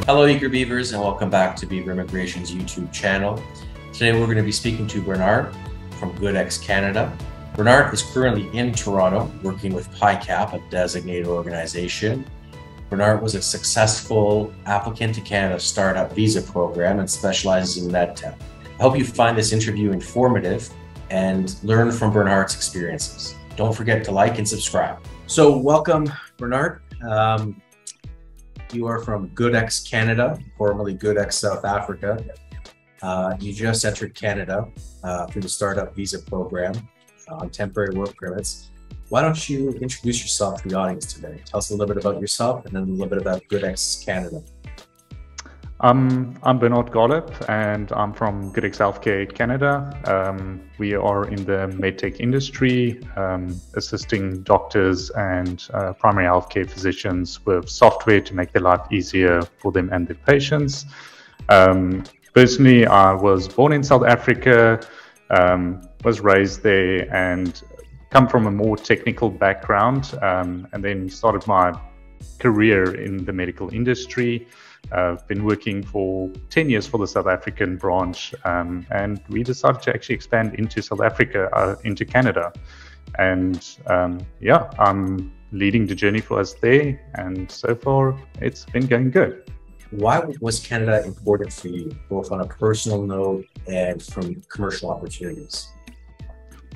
Hello, eager Beavers, and welcome back to Beaver Immigration's YouTube channel. Today we're going to be speaking to Bernhardt from GoodX Canada. Bernhardt is currently in Toronto working with PICAP, a designated organization. Bernhardt was a successful applicant to Canada's startup visa program and specializes in medtech. I hope you find this interview informative and learn from Bernhardt's experiences. Don't forget to like and subscribe. So welcome, Bernhardt. You are from GoodX Canada, formerly GoodX South Africa. You just entered Canada through the startup visa program on temporary work permits. Why don't you introduce yourself to the audience today? Tell us a little bit about yourself and then a little bit about GoodX Canada. I'm Bernhardt Garlipp and I'm from GoodX Healthcare Canada. We are in the medtech industry, assisting doctors and primary healthcare physicians with software to make their life easier for them and their patients. Personally, I was born in South Africa, was raised there and come from a more technical background, and then started my career in the medical industry. I've been working for 10 years for the South African branch, and we decided to actually expand into South Africa, into Canada. And yeah, I'm leading the journey for us there, and so far it's been going good. Why was Canada important for you, both on a personal note and from commercial opportunities?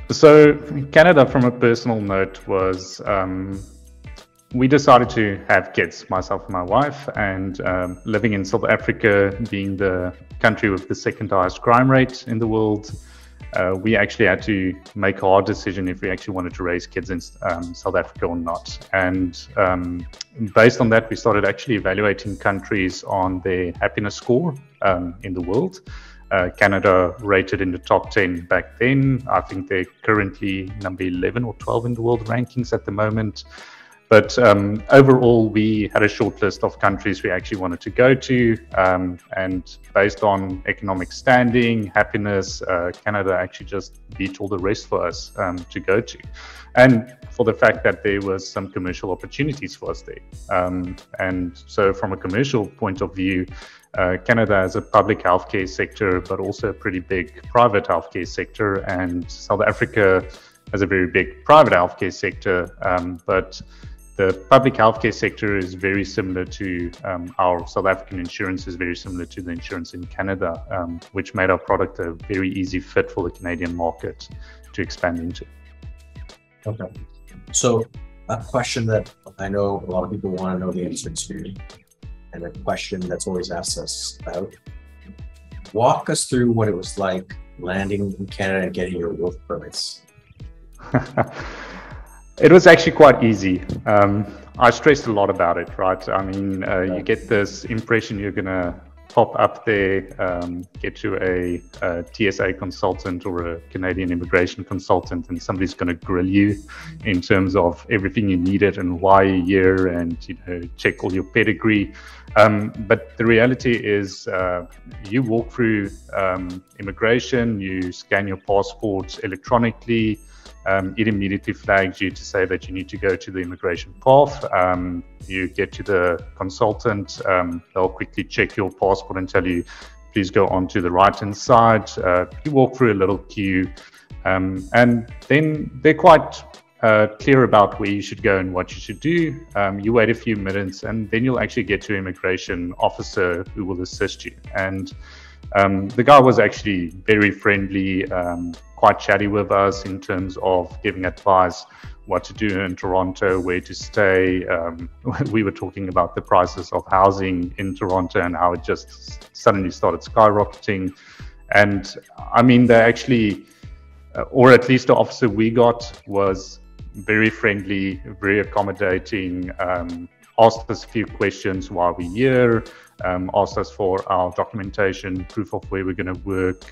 So Canada, from a personal note, was we decided to have kids, myself and my wife, and living in South Africa, being the country with the second highest crime rate in the world, we actually had to make a hard decision if we actually wanted to raise kids in South Africa or not. And based on that, we started actually evaluating countries on their happiness score in the world. Canada rated in the top 10 back then. I think they're currently number 11 or 12 in the world rankings at the moment. But overall, we had a short list of countries we actually wanted to go to. And based on economic standing, happiness, Canada actually just beat all the rest for us to go to. And for the fact that there was some commercial opportunities for us there. And so from a commercial point of view, Canada has a public healthcare sector, but also a pretty big private healthcare sector. And South Africa has a very big private healthcare sector, but the public healthcare sector is very similar to our South African insurance is very similar to the insurance in Canada, which made our product a very easy fit for the Canadian market to expand into. Okay. So a question that I know a lot of people want to know the answer to, and a question that's always asked us about. Walk us through what it was like landing in Canada and getting your work permits. It was actually quite easy. I stressed a lot about it, right? I mean, you get this impression you're going to pop up there, get to a TSA consultant or a Canadian immigration consultant, and somebody's going to grill you in terms of everything you needed and why you're here, and check all your pedigree. But the reality is, you walk through immigration, you scan your passport electronically. It immediately flags you to say that you need to go to the immigration path. You get to the consultant, they'll quickly check your passport and tell you, please go on to the right-hand side. You walk through a little queue, and then they're quite clear about where you should go and what you should do. You wait a few minutes, and then you'll actually get to an immigration officer who will assist you. And the guy was actually very friendly, quite chatty with us in terms of giving advice, what to do in Toronto, where to stay. We were talking about the prices of housing in Toronto and how it just suddenly started skyrocketing. And I mean, they actually, or at least the officer we got was very friendly, very accommodating, asked us a few questions while we're here, asked us for our documentation, proof of where we're going to work,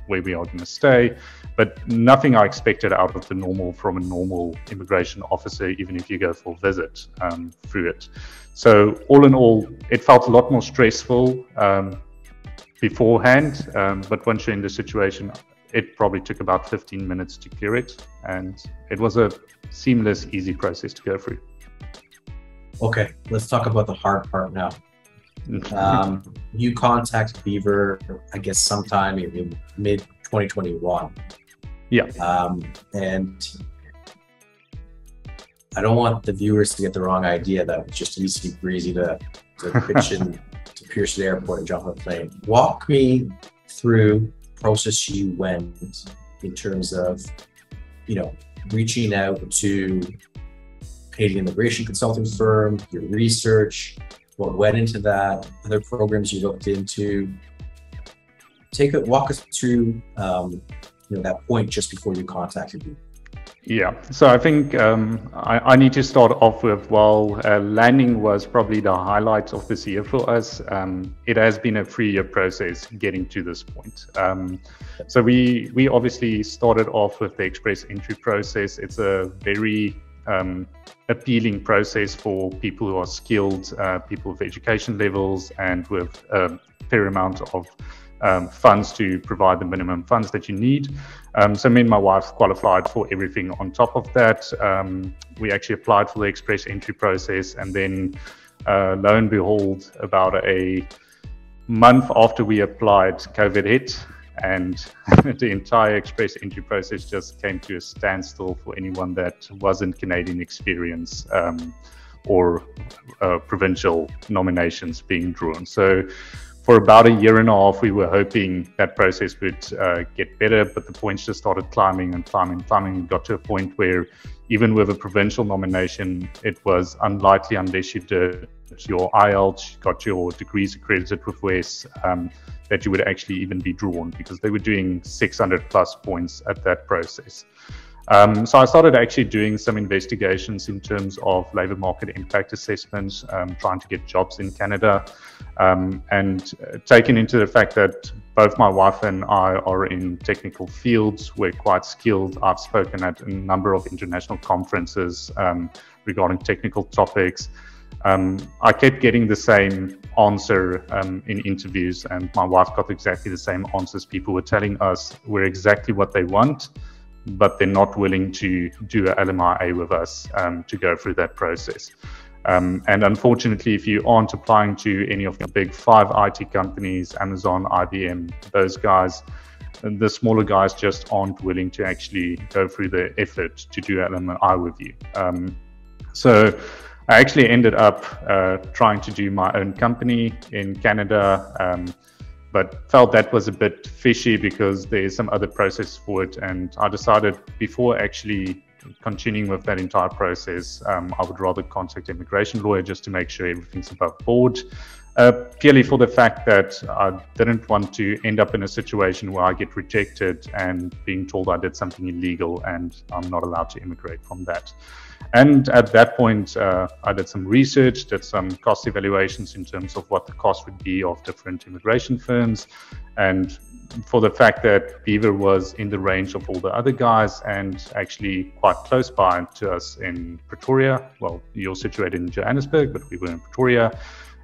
where we are going to stay, but nothing I expected out of the normal from a normal immigration officer, even if you go for a visit through it. So all in all, it felt a lot more stressful beforehand, but once you're in the situation, it probably took about 15 minutes to clear it, and it was a seamless, easy process to go through. Okay, let's talk about the hard part now. You contacted Beaver, I guess, sometime in mid 2021. Yeah. And I don't want the viewers to get the wrong idea that it's just easy breezy to pitch in to Pearson Airport and jump on a plane. Walk me through the process you went in terms of, reaching out to Canadian immigration consulting firm, your research, what went into that, other programs you looked into. Walk us through that point just before you contacted me. Yeah, so I think I need to start off with, landing was probably the highlight of this year for us. It has been a 3-year process getting to this point. So we obviously started off with the express entry process. It's a very appealing process for people who are skilled, people with education levels, and with a fair amount of funds to provide the minimum funds that you need. So me and my wife qualified for everything on top of that. We actually applied for the express entry process, and then lo and behold, about a month after we applied, COVID hit, and the entire express entry process just came to a standstill for anyone that wasn't Canadian experience or provincial nominations being drawn. So for about a year and a half, we were hoping that process would get better, but the points just started climbing and climbing and climbing. We got to a point where even with a provincial nomination, it was unlikely unless you did your IELTS, got your degrees accredited with WES, that you would actually even be drawn, because they were doing 600 plus points at that process. So I started actually doing some investigations in terms of labor market impact assessments, trying to get jobs in Canada, and taking into the fact that both my wife and I are in technical fields, we're quite skilled. I've spoken at a number of international conferences regarding technical topics. I kept getting the same answer in interviews, and my wife got exactly the same answers. People were telling us we're exactly what they want, but they're not willing to do a LMIA with us to go through that process. And unfortunately, if you aren't applying to any of the big 5 IT companies, Amazon, IBM, those guys, the smaller guys just aren't willing to actually go through the effort to do LMIA with you. So I actually ended up trying to do my own company in Canada, but felt that was a bit fishy because there's some other process for it. And I decided before actually continuing with that entire process, I would rather contact an immigration lawyer just to make sure everything's above board. Purely for the fact that I didn't want to end up in a situation where I get rejected and being told I did something illegal and I'm not allowed to immigrate from that. And at that point, I did some research, did some cost evaluations in terms of what the cost would be of different immigration firms. And for the fact that Beaver was in the range of all the other guys and actually quite close by to us in Pretoria, well, you're situated in Johannesburg, but we were in Pretoria,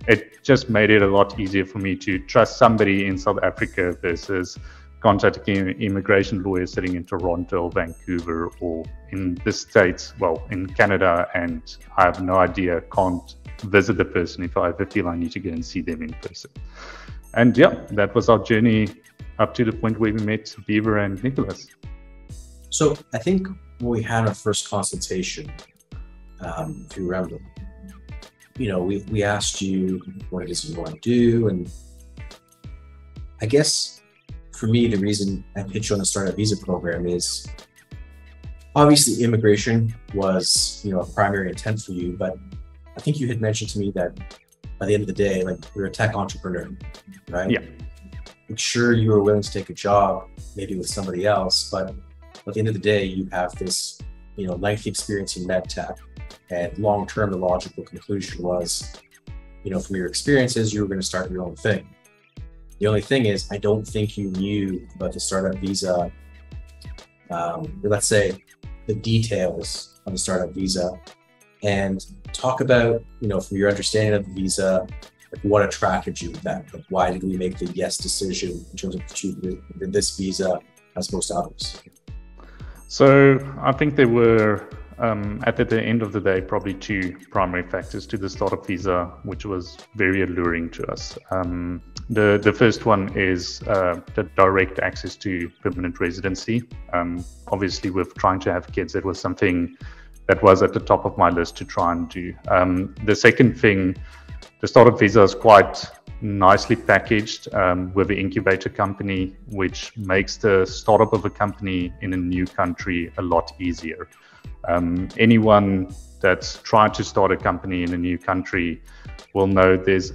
it just made it a lot easier for me to trust somebody in South Africa versus contacting an immigration lawyer sitting in Toronto or Vancouver or in the States, well, in Canada, and I have no idea, can't visit the person if I ever feel I need to go and see them in person. And yeah, that was our journey up to the point where we met Beaver and Nicholas. So I think when we had our first consultation, if you remember, we asked you what it is you want to do. And I guess for me, the reason I pitched you on the startup visa program is obviously immigration was, a primary intent for you, but I think you had mentioned to me that by the end of the day, like, you're a tech entrepreneur, right? Yeah. I'm sure you were willing to take a job maybe with somebody else, but at the end of the day, you have this, lengthy experience in med tech, and long-term, the logical conclusion was, from your experiences, you were going to start your own thing. The only thing is, I don't think you knew about the startup visa, or let's say the details of the startup visa, and talk about, from your understanding of the visa, like, what attracted you with that? Like, why did we make the yes decision in terms of choosing this visa as opposed to others? So I think there were at the end of the day, probably two primary factors to the startup visa, which was very alluring to us. The first one is the direct access to permanent residency. Obviously, with trying to have kids, it was something that was at the top of my list to try and do. The second thing, the startup visa is quite nicely packaged with the incubator company, which makes the startup of a company in a new country a lot easier. Anyone that's trying to start a company in a new country will know there's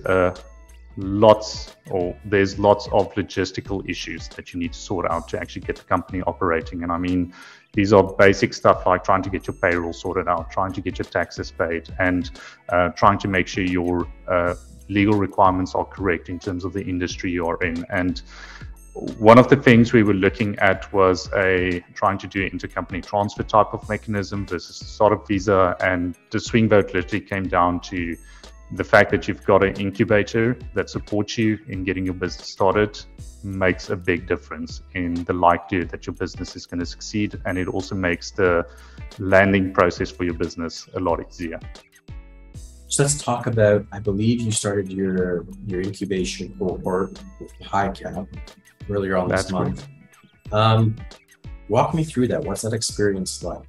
lots of logistical issues that you need to sort out to actually get the company operating. And I mean, these are basic stuff like trying to get your payroll sorted out, trying to get your taxes paid, and trying to make sure your legal requirements are correct in terms of the industry you are in. And one of the things we were looking at was trying to do an intercompany transfer type of mechanism versus a startup visa. And the swing vote literally came down to the fact that you've got an incubator that supports you in getting your business started makes a big difference in the likelihood that your business is going to succeed. And it also makes the landing process for your business a lot easier. So let's talk about, I believe you started your incubation cohort with PiCap earlier on this month. Walk me through that. What's that experience like?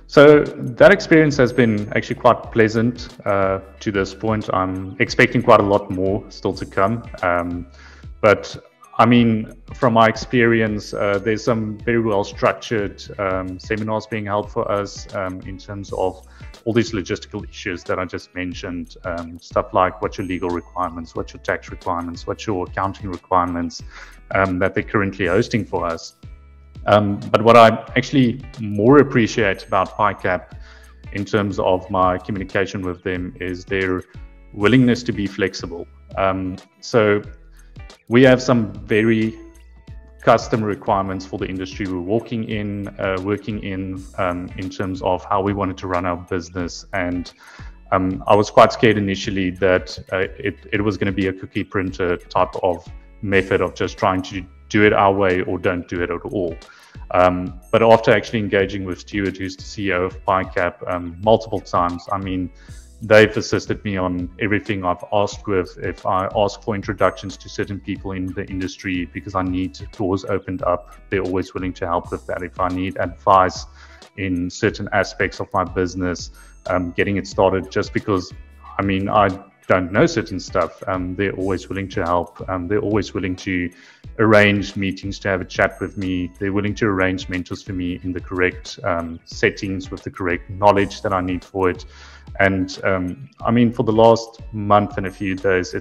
So that experience has been actually quite pleasant to this point. I'm expecting quite a lot more still to come. But I mean, from my experience, there's some very well structured seminars being held for us in terms of all these logistical issues that I just mentioned, stuff like what's your legal requirements, what's your tax requirements, what's your accounting requirements that they're currently hosting for us. But what I actually more appreciate about PiCap in terms of my communication with them is their willingness to be flexible. So we have some very custom requirements for the industry we're working in terms of how we wanted to run our business. And I was quite scared initially that it was going to be a cookie printer type of method of just trying to do it our way or don't do it at all. But after actually engaging with Stuart, who's the CEO of PiCap, multiple times, I mean, they've assisted me on everything I've asked with. If I ask for introductions to certain people in the industry because I need doors opened up, they're always willing to help with that. If I need advice in certain aspects of my business, getting it started, just because, I mean, I don't know certain stuff, they're always willing to help. They're always willing to arrange meetings to have a chat with me. They're willing to arrange mentors for me in the correct settings with the correct knowledge that I need for it. And I mean, for the last month and a few days,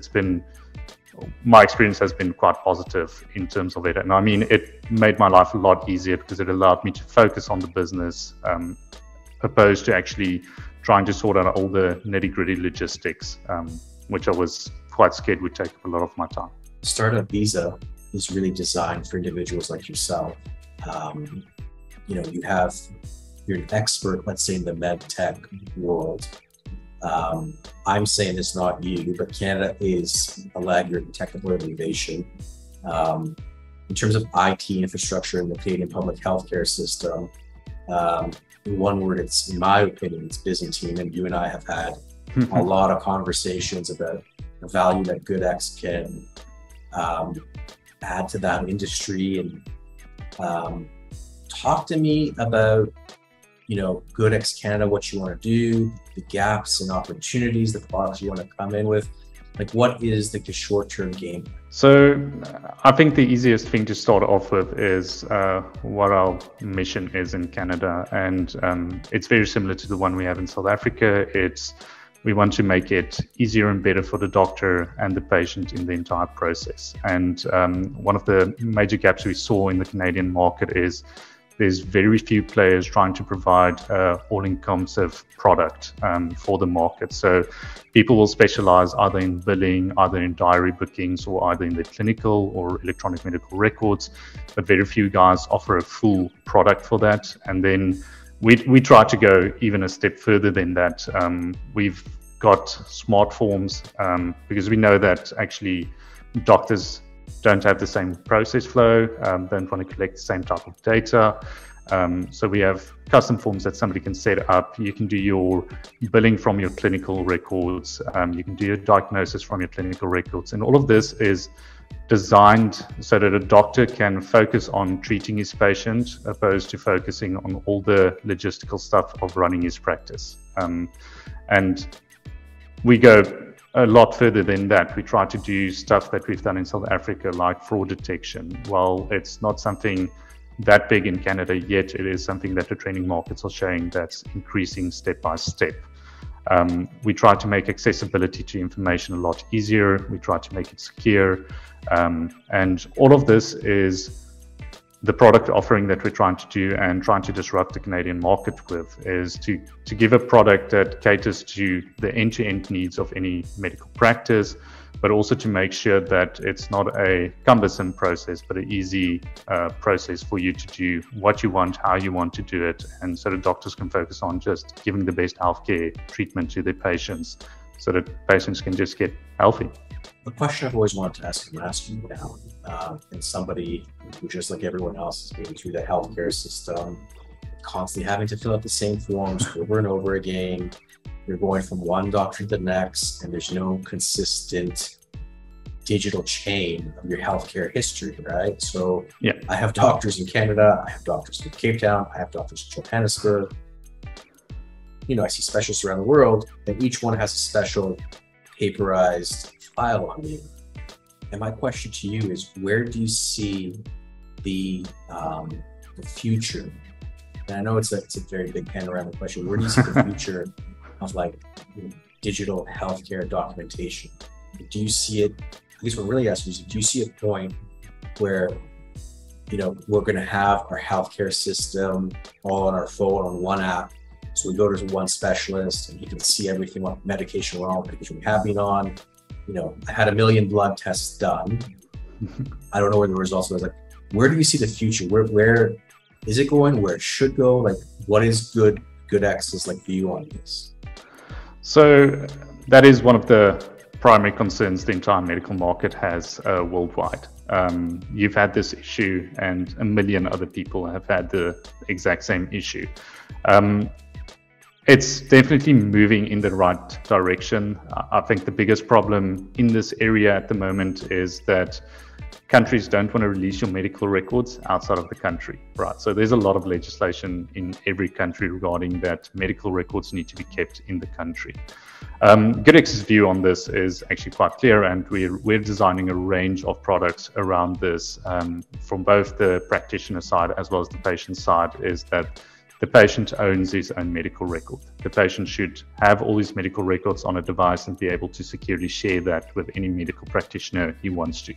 my experience has been quite positive in terms of it. And I mean, it made my life a lot easier because it allowed me to focus on the business opposed to actually trying to sort out all the nitty-gritty logistics, which I was quite scared would take up a lot of my time. Startup visa is really designed for individuals like yourself. You know, you're an expert, let's say, in the med tech world. I'm saying it's not you, but Canada is a laggard in technical innovation. In terms of IT infrastructure in the Canadian public healthcare system, in one word, it's, in my opinion, it's Byzantine. And you and I have had a lot of conversations about the value that GoodX can add to that industry. And talk to me about, you know, GoodX Canada, what you want to do, the gaps and opportunities, the products you want to come in with. Like, what is the short-term game? So I think the easiest thing to start off with is what our mission is in Canada. And it's very similar to the one we have in South Africa. We want to make it easier and better for the doctor and the patient in the entire process. And one of the major gaps we saw in the Canadian market is there's very few players trying to provide all-encompassive product for the market. So people will specialize either in billing, either in diary bookings, or either in the clinical or electronic medical records, but very few guys offer a full product for that. And then we try to go even a step further than that. We've got smart forms because we know that actually doctors don't have the same process flow, don't want to collect the same type of data. So we have custom forms that somebody can set up. You can do your billing from your clinical records. You can do your diagnosis from your clinical records. And all of this is designed so that a doctor can focus on treating his patient opposed to focusing on all the logistical stuff of running his practice. And we go a lot further than that. We try to do stuff that we've done in South Africa, like fraud detection. While it's not something that big in Canada yet, it is something that the training markets are showing that's increasing step by step. We try to make accessibility to information a lot easier. We try to make it secure. And all of this is the product offering that we're trying to do and trying to disrupt the Canadian market with, is to give a product that caters to the end-to-end needs of any medical practice, but also to make sure that it's not a cumbersome process, but an easy process for you to do what you want, how you want to do it, and so that doctors can focus on just giving the best healthcare treatment to their patients, so that patients can just get healthy. The question I've always wanted to ask, I'm asking you now, and somebody who, just like everyone else, is going through the healthcare system, constantly having to fill out the same forms over and over again. You're going from one doctor to the next, and there's no consistent digital chain of your healthcare history, right? So yeah, I have doctors in Canada, I have doctors in Cape Town, I have doctors in Johannesburg. You know, I see specialists around the world, and each one has a special paperized file on me. And my question to you is, where do you see the future? And I know it's a very big panoramic question. Where do you see the future of like digital healthcare documentation? Do you see it, I guess what I'm really asking is, do you see a point where, you know, we're going to have our healthcare system all on our phone on one app? So we go to one specialist and you can see everything, what medication we're on, what medication we have been on. You know, I had 1 million blood tests done. I don't know where the results was. Like, where do you see the future? Where is it going? Where it should go? Like, what is GoodX's like view on this? So that is one of the primary concerns the entire medical market has worldwide. You've had this issue, and 1 million other people have had the exact same issue. It's definitely moving in the right direction. I think the biggest problem in this area at the moment is that countries don't want to release your medical records outside of the country, right? So there's a lot of legislation in every country regarding that medical records need to be kept in the country. GoodX's view on this is actually quite clear, and we're designing a range of products around this from both the practitioner side as well as the patient side, is that the patient owns his own medical record. The patient should have all his medical records on a device and be able to securely share that with any medical practitioner he wants to.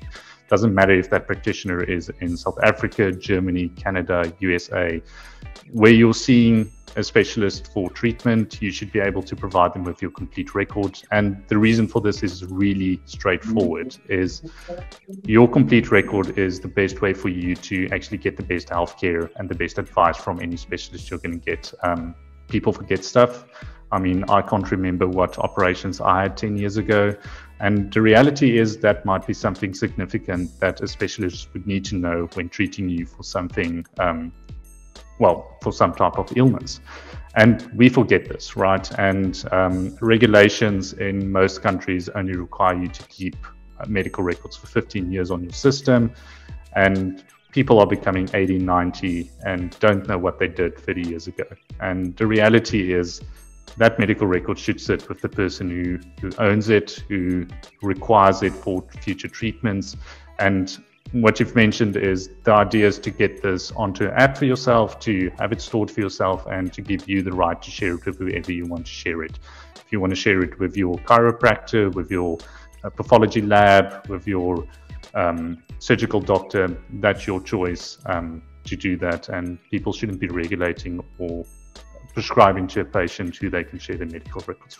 Doesn't matter if that practitioner is in South Africa, Germany, Canada, USA. Where you're seeing a specialist for treatment, you should be able to provide them with your complete records. And the reason for this is really straightforward, is your complete record is the best way for you to actually get the best healthcare and the best advice from any specialist you're going to get. People forget stuff. I mean, I can't remember what operations I had 10 years ago. And the reality is that might be something significant that a specialist would need to know when treating you for something, for some type of illness. And we forget this, right? And regulations in most countries only require you to keep medical records for 15 years on your system. And people are becoming 80, 90 and don't know what they did 30 years ago. And the reality is that medical record should sit with the person who owns it, who requires it for future treatments. And what you've mentioned is the idea is to get this onto an app for yourself, to have it stored for yourself, and to give you the right to share it with whoever you want to share it. If you want to share it with your chiropractor, with your pathology lab, with your surgical doctor, that's your choice to do that. And people shouldn't be regulating or prescribing to a patient who they can share their medical records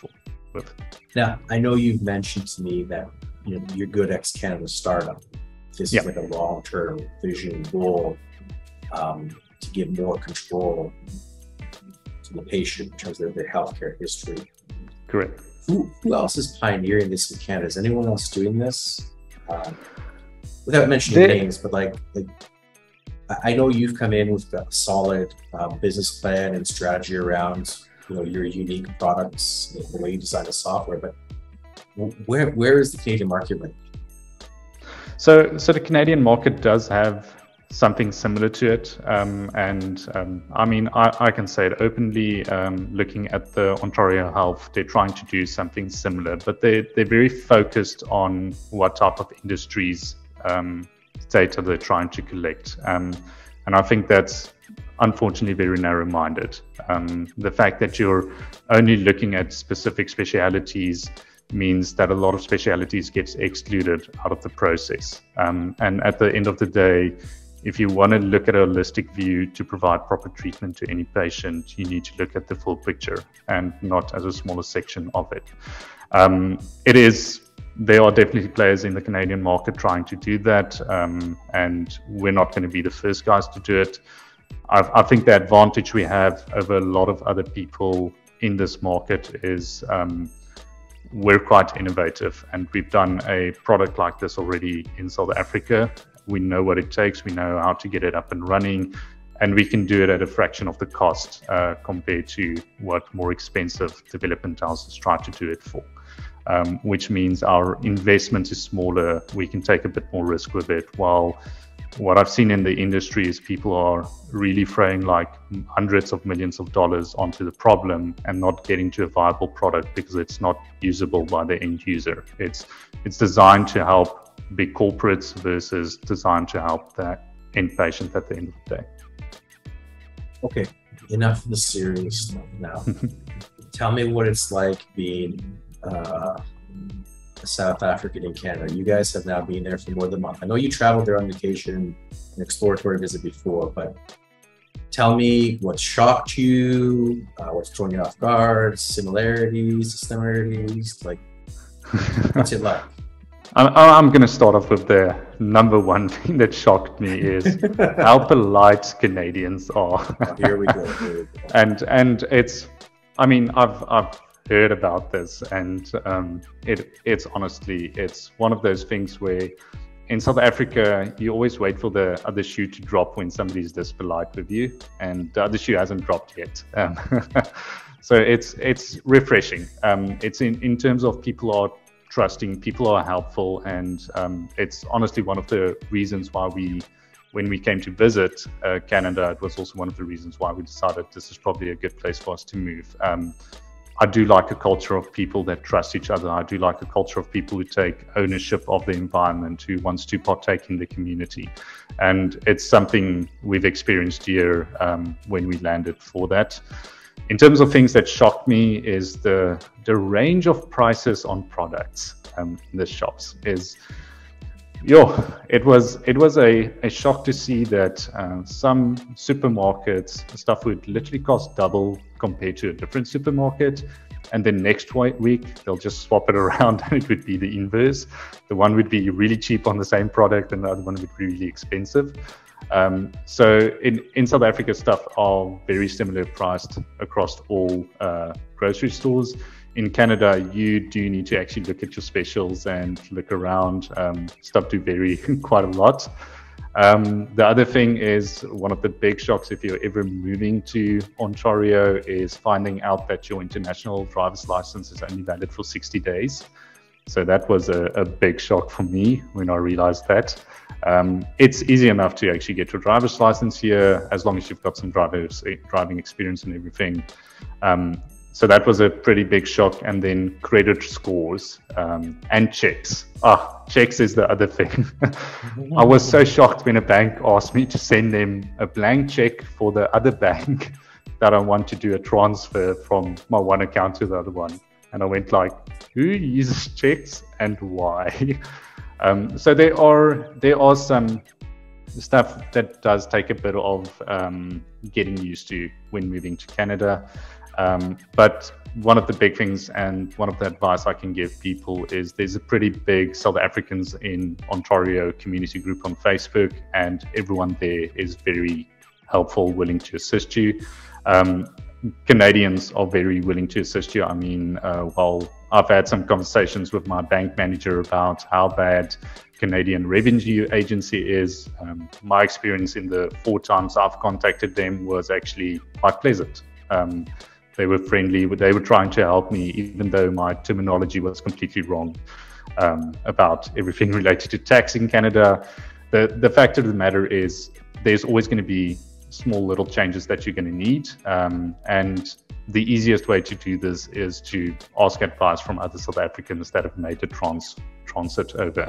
with. Now, I know you've mentioned to me that you're GoodX Canada startup. This is like a long-term vision goal to give more control to the patient in terms of their healthcare history. Correct. Who else is pioneering this in Canada? Is anyone else doing this? Without mentioning names, but like I know you've come in with a solid business plan and strategy around your unique products, the way you design the software, but where is the Canadian market right now? So the Canadian market does have something similar to it, I mean, I can say it openly. Looking at the Ontario Health, they're trying to do something similar, but they're very focused on what type of industries data they're trying to collect, and I think that's unfortunately very narrow-minded. The fact that you're only looking at specific specialities means that a lot of specialities gets excluded out of the process. And at the end of the day, if you want to look at a holistic view to provide proper treatment to any patient, you need to look at the full picture and not as a smaller section of it. There are definitely players in the Canadian market trying to do that, and we're not going to be the first guys to do it. I think the advantage we have over a lot of other people in this market is we're quite innovative, and we've done a product like this already in South Africa. We know what it takes, we know how to get it up and running, and we can do it at a fraction of the cost compared to what more expensive development houses try to do it for. Which means our investment is smaller, we can take a bit more risk with it, while what I've seen in the industry is people are really throwing like hundreds of millions of dollars onto the problem and not getting to a viable product because it's not usable by the end user. It's designed to help big corporates versus designed to help the end patient at the end of the day. Okay, enough of the serious stuff now. Tell me what it's like being a South African in Canada. You guys have now been there for more than a month. I know you traveled there on vacation, an exploratory visit before, but tell me what shocked you, what's thrown you off guard, similarities, like, what's it like? I'm going to start off with the number one thing that shocked me is how polite Canadians are. Oh, here we go. And it's, I mean, I've heard about this, and it's honestly, it's one of those things where in South Africa you always wait for the other shoe to drop when somebody's this polite with you, and the other shoe hasn't dropped yet. So it's refreshing. It's in terms of people are trusting, people are helpful, and it's honestly one of the reasons why when we came to visit Canada, it was also one of the reasons why we decided this is probably a good place for us to move. I do like a culture of people that trust each other. I do like a culture of people who take ownership of the environment, who wants to partake in the community. And it's something we've experienced here when we landed for that. In terms of things that shocked me is the range of prices on products in the shops is, it was a shock to see that some supermarkets, stuff would literally cost double compared to a different supermarket, and then next week they'll just swap it around and it would be the inverse. The one would be really cheap on the same product and the other one would be really expensive. So in South Africa, stuff are very similar priced across all grocery stores. In Canada, you do need to actually look at your specials and look around. Stuff do vary quite a lot. The other thing is, one of the big shocks if you're ever moving to Ontario is finding out that your international driver's license is only valid for 60 days. So that was a big shock for me when I realized that. It's easy enough to actually get your driver's license here as long as you've got some driving experience and everything. So that was a pretty big shock. And then credit scores and checks. Checks is the other thing. I was so shocked when a bank asked me to send them a blank check for the other bank that I want to do a transfer from my one account to the other one. And I went like, who uses checks and why? So there are some stuff that does take a bit of getting used to when moving to Canada. But one of the big things and one of the advice I can give people is there's a pretty big South Africans in Ontario community group on Facebook, and everyone there is very helpful, willing to assist you. Canadians are very willing to assist you. I mean, while I've had some conversations with my bank manager about how bad Canadian Revenue Agency is. My experience in the 4 times I've contacted them was actually quite pleasant. They were friendly, they were trying to help me, even though my terminology was completely wrong about everything related to tax in Canada. The fact of the matter is there's always going to be small little changes that you're going to need. And the easiest way to do this is to ask advice from other South Africans that have made the transit over.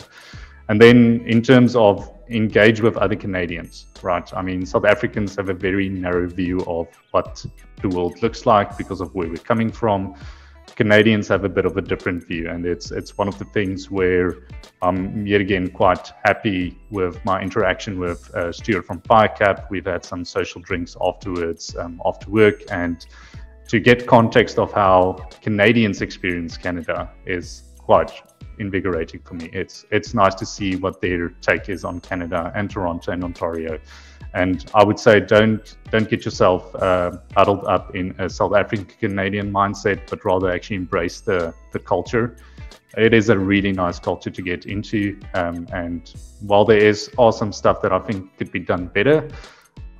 And then in terms of engage with other Canadians, right? I mean, South Africans have a very narrow view of what the world looks like because of where we're coming from. Canadians have a bit of a different view, and it's one of the things where I'm yet again quite happy with my interaction with Stuart from PiCap. We've had some social drinks afterwards, after work, and to get context of how Canadians experience Canada is quite invigorating for me. It's nice to see what their take is on Canada and Toronto and Ontario. And I would say don't get yourself huddled up in a South African Canadian mindset, but rather actually embrace the culture. It is a really nice culture to get into. And while there is awesome stuff that I think could be done better,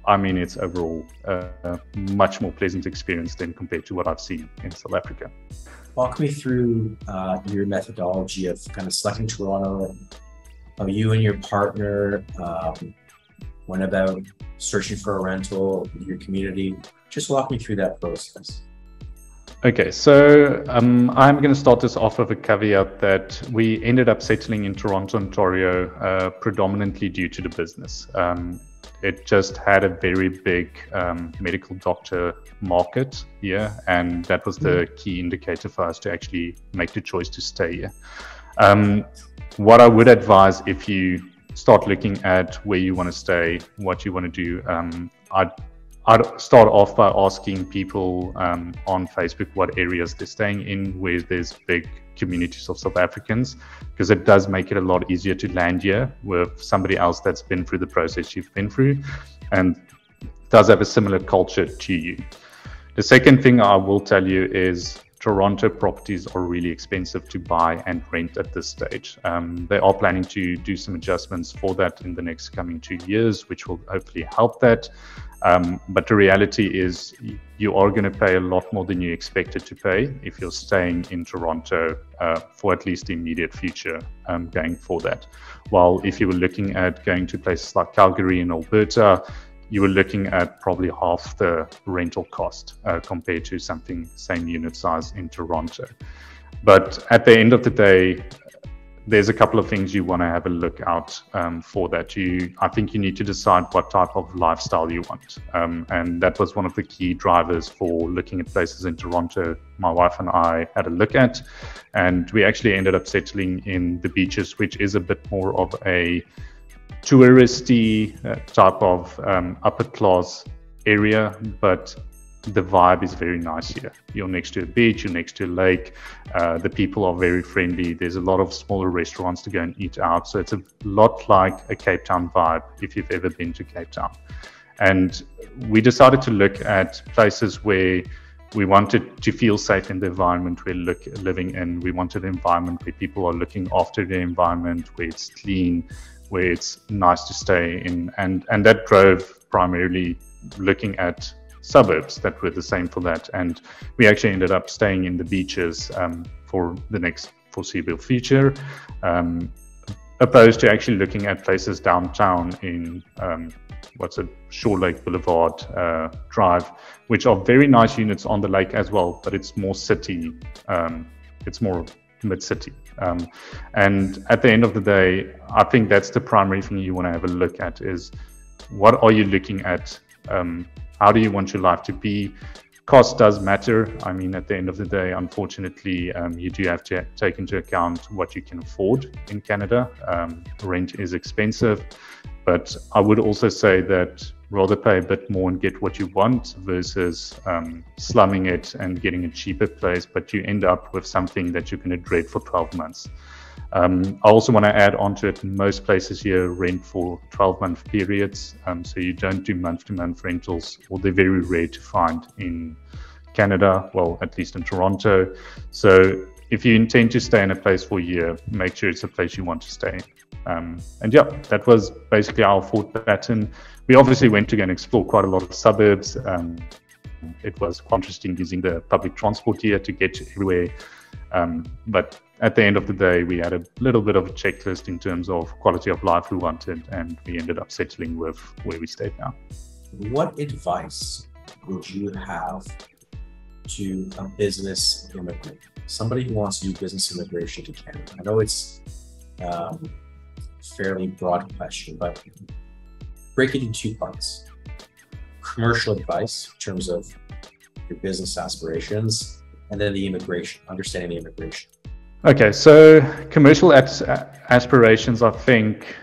I mean, it's overall a much more pleasant experience than compared to what I've seen in South Africa. Walk me through your methodology of kind of selecting Toronto, how you and your partner went about searching for a rental in your community. Just walk me through that process. Okay, so I'm going to start this off with a caveat that we ended up settling in Toronto, Ontario, predominantly due to the business. It just had a very big medical doctor market here, and that was the key indicator for us to actually make the choice to stay here. What I would advise if you start looking at where you want to stay, what you want to do, I'd start off by asking people on Facebook what areas they're staying in, where there's big communities of South Africans, because it does make it a lot easier to land here with somebody else that's been through the process you've been through and does have a similar culture to you. The second thing I will tell you is Toronto properties are really expensive to buy and rent at this stage. They are planning to do some adjustments for that in the next coming 2 years, which will hopefully help that. But the reality is you are going to pay a lot more than you expected to pay if you're staying in Toronto for at least the immediate future going for that. While if you were looking at going to places like Calgary and Alberta, you were looking at probably half the rental cost compared to something same unit size in Toronto. But at the end of the day, there's a couple of things you want to have a look out for that. I think you need to decide what type of lifestyle you want. And that was one of the key drivers for looking at places in Toronto. My wife and I had a look at, and we actually ended up settling in the Beaches, which is a bit more of a touristy type of upper class area, but the vibe is very nice here. You're next to a beach, you're next to a lake, the people are very friendly, there's a lot of smaller restaurants to go and eat out, so it's a lot like a Cape Town vibe if you've ever been to Cape Town. And we decided to look at places where we wanted to feel safe in the environment we're living in. We wanted an environment where people are looking after the environment, where it's clean, where it's nice to stay in, and that drove primarily looking at suburbs that were the same for that. And we actually ended up staying in the Beaches for the next foreseeable future, opposed to actually looking at places downtown in Shore Lake Boulevard Drive, which are very nice units on the lake as well, but it's more city, it's more mid-city. And at the end of the day, I think that's the primary thing you want to have a look at is what are you looking at? How do you want your life to be? Cost does matter. I mean, at the end of the day, unfortunately, you do have to take into account what you can afford in Canada. Rent is expensive, but I would also say that rather pay a bit more and get what you want versus slumming it and getting a cheaper place, but you end up with something that you're going to dread for 12 months. I also want to add on to it, most places here rent for 12-month periods, so you don't do month-to-month rentals, or they're very rare to find in Canada, well, at least in Toronto. So if you intend to stay in a place for a year, make sure it's a place you want to stay. And yeah, that was basically our thought pattern. We obviously went to go and explore quite a lot of suburbs. It was quite interesting using the public transport here to get everywhere. But at the end of the day, we had a little bit of a checklist in terms of quality of life we wanted, and we ended up settling with where we stay now. What advice would you have to a business immigrant, somebody who wants to do business immigration to Canada? I know it's a fairly broad question, but break it in two parts. Commercial advice in terms of your business aspirations, and then the immigration, understanding the immigration. Okay, so commercial aspirations, I think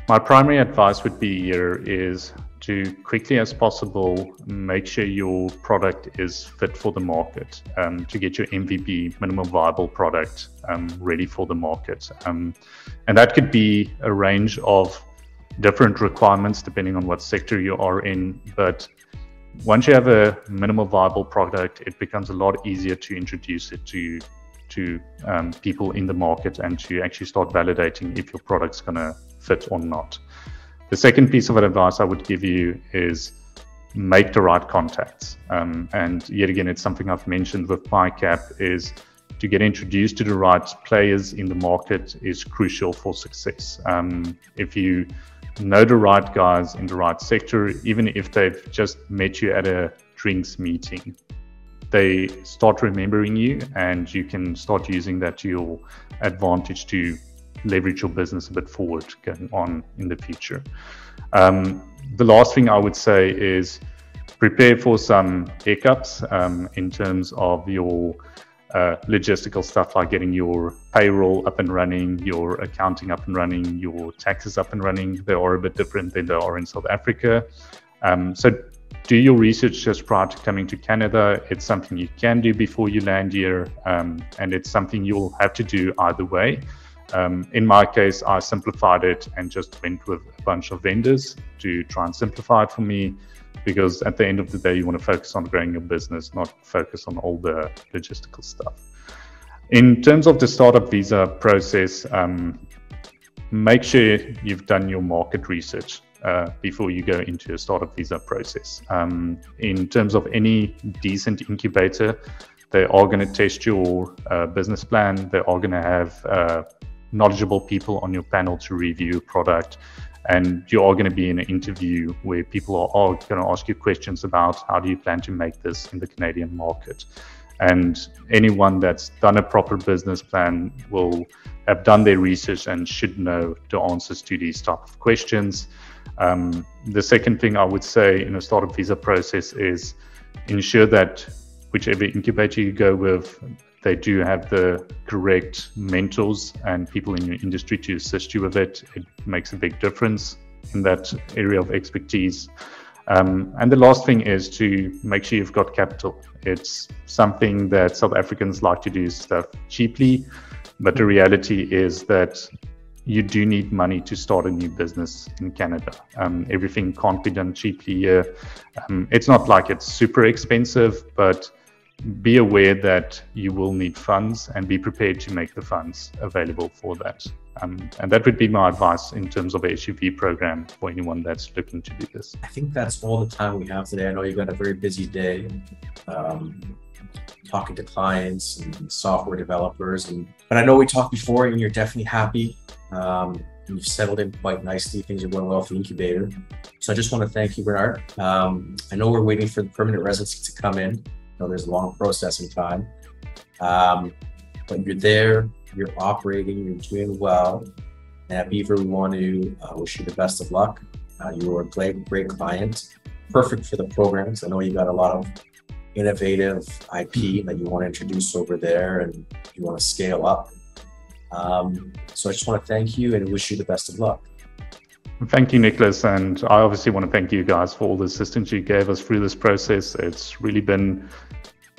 my primary advice would be here is to quickly as possible make sure your product is fit for the market, to get your MVP, minimum viable product, ready for the market. And that could be a range of different requirements depending on what sector you are in. But once you have a minimum viable product, it becomes a lot easier to introduce it to people in the market and to actually start validating if your product's going to fit or not. The second piece of advice I would give you is make the right contacts. And yet again, it's something I've mentioned with PyCap, is to get introduced to the right players in the market is crucial for success. If you know the right guys in the right sector, even if they've just met you at a drinks meeting, they start remembering you, and you can start using that to your advantage to leverage your business a bit forward going on in the future. The last thing I would say is prepare for some hiccups in terms of your logistical stuff, like getting your payroll up and running, your accounting up and running, your taxes up and running. They are a bit different than they are in South Africa. So do your research just prior to coming to Canada. It's something you can do before you land here, and it's something you'll have to do either way. In my case, I simplified it and just went with a bunch of vendors to try and simplify it for me, because at the end of the day, you want to focus on growing your business, not focus on all the logistical stuff. In terms of the startup visa process, make sure you've done your market research before you go into a startup visa process. In terms of any decent incubator, they are going to test your business plan. They are going to have knowledgeable people on your panel to review product. And you are going to be in an interview where people are going to ask you questions about how do you plan to make this in the Canadian market. And anyone that's done a proper business plan will have done their research and should know the answers to these type of questions. The second thing I would say in a startup visa process is ensure that whichever incubator you go with, they do have the correct mentors and people in your industry to assist you with it. It makes a big difference in that area of expertise. And the last thing is to make sure you've got capital. It's something that South Africans like to do stuff cheaply, but the reality is that you do need money to start a new business in Canada. Everything can't be done cheaply here. It's not like it's super expensive, but be aware that you will need funds and be prepared to make the funds available for that. And that would be my advice in terms of a SUV program for anyone that's looking to do this. I think that's all the time we have today. I know you've got a very busy day talking to clients and software developers. But I know we talked before and you're definitely happy. You've settled in quite nicely. Things are going well for the incubator. So I just want to thank you, Bernhardt. I know we're waiting for the permanent residency to come in. I know there's a long processing time, but you're there, you're operating, you're doing well. And at Beaver, we want to wish you the best of luck. You are a great client, perfect for the programs. I know you got a lot of innovative IP that you want to introduce over there and you want to scale up. So I just want to thank you and wish you the best of luck. Thank you, Nicholas. And I obviously want to thank you guys for all the assistance you gave us through this process. It's really been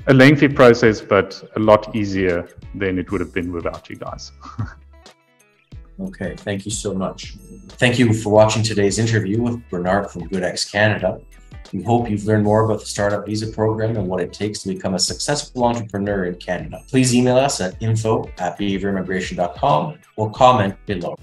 a lengthy process, but a lot easier than it would have been without you guys. Okay, thank you so much. Thank you for watching today's interview with Bernhardt from GoodX Canada. We hope you've learned more about the Startup Visa Program and what it takes to become a successful entrepreneur in Canada. Please email us at info@beaverimmigration.com or comment below.